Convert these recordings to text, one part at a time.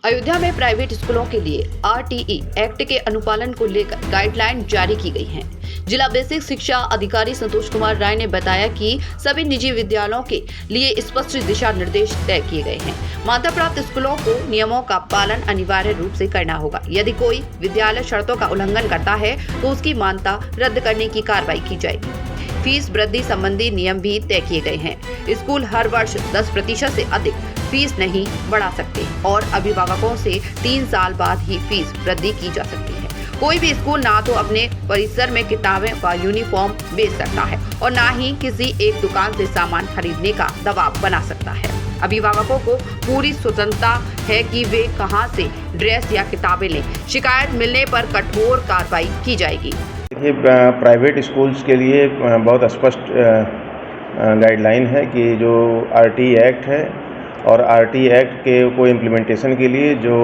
अयोध्या में प्राइवेट स्कूलों के लिए आरटीई एक्ट के अनुपालन को लेकर गाइडलाइन जारी की गई हैं। जिला बेसिक शिक्षा अधिकारी संतोष कुमार राय ने बताया कि सभी निजी विद्यालयों के लिए स्पष्ट दिशा निर्देश तय किए गए हैं। मान्यता प्राप्त स्कूलों को नियमों का पालन अनिवार्य रूप से करना होगा। यदि कोई विद्यालय शर्तों का उल्लंघन करता है तो उसकी मान्यता रद्द करने की कार्रवाई की जाएगी। फीस वृद्धि संबंधी नियम भी तय किए गए हैं। स्कूल हर वर्ष 10% से अधिक फीस नहीं बढ़ा सकते और अभिभावकों से 3 साल बाद ही फीस वृद्धि की जा सकती है। कोई भी स्कूल ना तो अपने परिसर में किताबें व यूनिफॉर्म बेच सकता है और ना ही किसी एक दुकान से सामान खरीदने का दबाव बना सकता है। अभिभावकों को पूरी स्वतंत्रता है कि वे कहां से ड्रेस या किताबें लें। शिकायत मिलने पर कठोर कार्रवाई की जाएगी। ये प्राइवेट स्कूल्स के लिए बहुत स्पष्ट गाइडलाइन है कि जो आरटीई एक्ट है और आरटीई एक्ट के को इम्प्लीमेंटेशन के लिए जो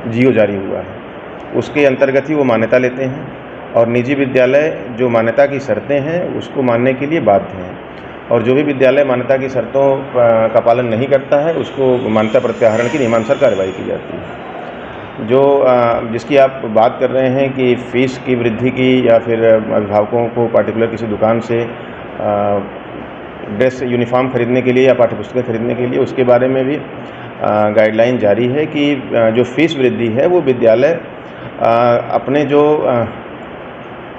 जीओ जारी हुआ है उसके अंतर्गत ही वो मान्यता लेते हैं और निजी विद्यालय जो मान्यता की शर्तें हैं उसको मानने के लिए बाध्य हैं और जो भी विद्यालय मान्यता की शर्तों का पालन नहीं करता है उसको मान्यता प्रत्याहरण की नियमानुसार कार्रवाई की जाती है। जो जिसकी आप बात कर रहे हैं कि फ़ीस की वृद्धि की या फिर अभिभावकों को पार्टिकुलर किसी दुकान से ड्रेस यूनिफॉर्म खरीदने के लिए या पाठ्यपुस्तकें खरीदने के लिए, उसके बारे में भी गाइडलाइन जारी है कि जो फ़ीस वृद्धि है वो विद्यालय अपने जो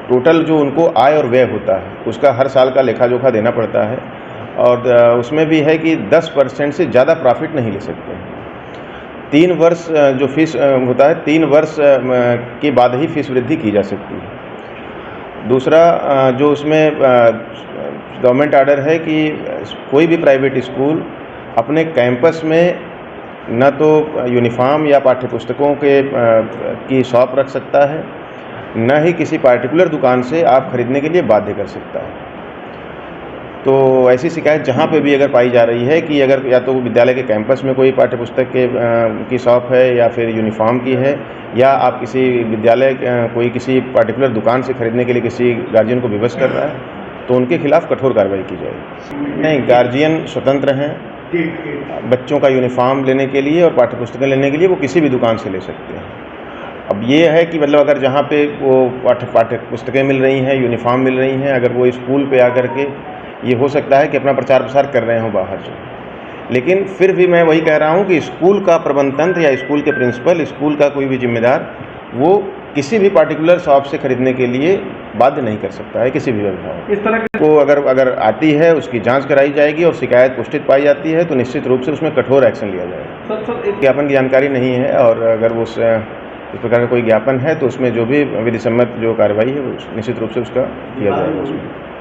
टोटल जो उनको आय और व्यय होता है उसका हर साल का लेखा जोखा देना पड़ता है और उसमें भी है कि 10% से ज़्यादा प्रॉफिट नहीं ले सकते हैं। 3 वर्ष जो फीस होता है 3 वर्ष के बाद ही फीस वृद्धि की जा सकती है। दूसरा जो उसमें गवर्नमेंट आर्डर है कि कोई भी प्राइवेट स्कूल अपने कैंपस में न तो यूनिफॉर्म या पाठ्यपुस्तकों की शॉप रख सकता है, न ही किसी पार्टिकुलर दुकान से आप खरीदने के लिए बाध्य कर सकता है। तो ऐसी शिकायत जहाँ पे भी अगर पाई जा रही है कि अगर या तो विद्यालय के कैंपस में कोई पाठ्यपुस्तक की शॉप है या फिर यूनिफॉर्म की है या आप किसी विद्यालय कोई किसी पार्टिकुलर दुकान से खरीदने के लिए किसी गार्जियन को विवश कर रहा है तो उनके खिलाफ कठोर कार्रवाई की जाएगी। नहीं, गार्जियन स्वतंत्र हैं बच्चों का यूनिफॉर्म लेने के लिए और पाठ्यपुस्तकें लेने के लिए वो किसी भी दुकान से ले सकते हैं। अब ये है कि मतलब अगर जहाँ पे वो पाठ्यपुस्तकें मिल रही हैं, यूनिफॉर्म मिल रही हैं, अगर वो स्कूल पे आकर के ये हो सकता है कि अपना प्रचार प्रसार कर रहे हों बाहर से, लेकिन फिर भी मैं वही कह रहा हूँ कि स्कूल का प्रबंध तंत्र या स्कूल के प्रिंसिपल, स्कूल का कोई भी जिम्मेदार वो किसी भी पार्टिकुलर शॉप से खरीदने के लिए बाध्य नहीं कर सकता है किसी भी अभिभावक। इस तरह को अगर आती है उसकी जांच कराई जाएगी और शिकायत पुष्टित पाई जाती है तो निश्चित रूप से उसमें कठोर एक्शन लिया जाएगा। ज्ञापन की जानकारी नहीं है और अगर वो इस प्रकार का कोई ज्ञापन है तो उसमें जो भी विधिसम्मत जो कार्रवाई है वो निश्चित रूप से उसका किया जाएगा उसमें।